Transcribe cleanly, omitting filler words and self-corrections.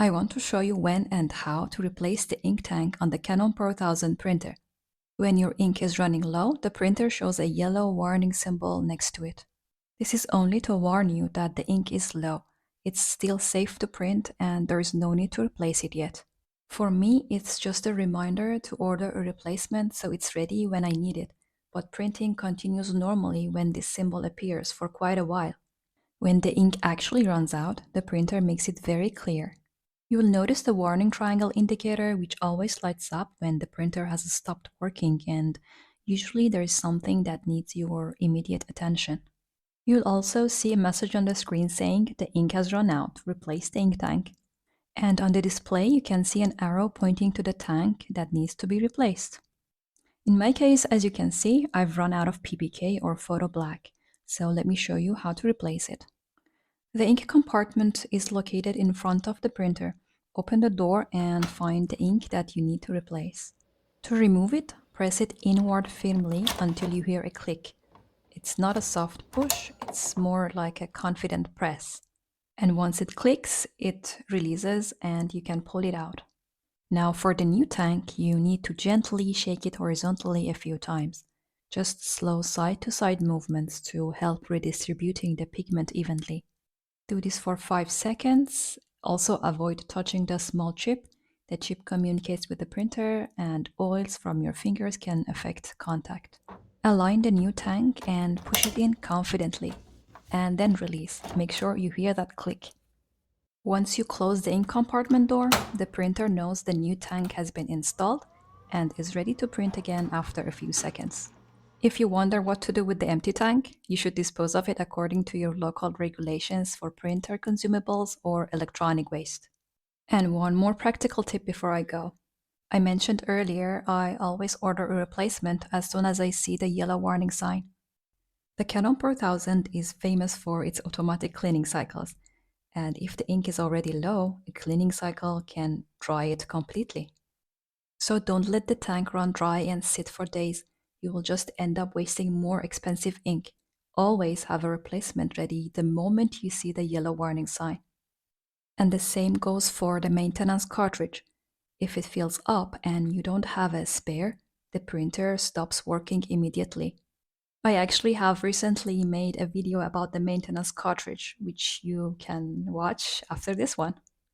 I want to show you when and how to replace the ink tank on the Canon PRO-1000 printer. When your ink is running low, the printer shows a yellow warning symbol next to it. This is only to warn you that the ink is low. It's still safe to print and there is no need to replace it yet. For me, it's just a reminder to order a replacement so it's ready when I need it, but printing continues normally when this symbol appears for quite a while. When the ink actually runs out, the printer makes it very clear. You will notice the warning triangle indicator, which always lights up when the printer has stopped working, and usually there is something that needs your immediate attention. You'll also see a message on the screen saying the ink has run out, replace the ink tank. And on the display, you can see an arrow pointing to the tank that needs to be replaced. In my case, as you can see, I've run out of PBK or photo black, so let me show you how to replace it. The ink compartment is located in front of the printer. Open the door and find the ink that you need to replace. To remove it, press it inward firmly until you hear a click. It's not a soft push, it's more like a confident press. And once it clicks, it releases and you can pull it out. Now for the new tank, you need to gently shake it horizontally a few times. Just slow side-to-side movements to help redistributing the pigment evenly. Do this for 5 seconds. Also avoid touching the small chip. The chip communicates with the printer and oils from your fingers can affect contact. Align the new tank and push it in confidently. And then release. Make sure you hear that click. Once you close the ink compartment door, the printer knows the new tank has been installed and is ready to print again after a few seconds. If you wonder what to do with the empty tank, you should dispose of it according to your local regulations for printer consumables or electronic waste. And one more practical tip before I go. I mentioned earlier I always order a replacement as soon as I see the yellow warning sign. The Canon PRO-1000 is famous for its automatic cleaning cycles, and if the ink is already low, a cleaning cycle can dry it completely. So don't let the tank run dry and sit for days. You will just end up wasting more expensive ink. Always have a replacement ready the moment you see the yellow warning sign. And the same goes for the maintenance cartridge. If it fills up and you don't have a spare, the printer stops working immediately. I actually have recently made a video about the maintenance cartridge, which you can watch after this one.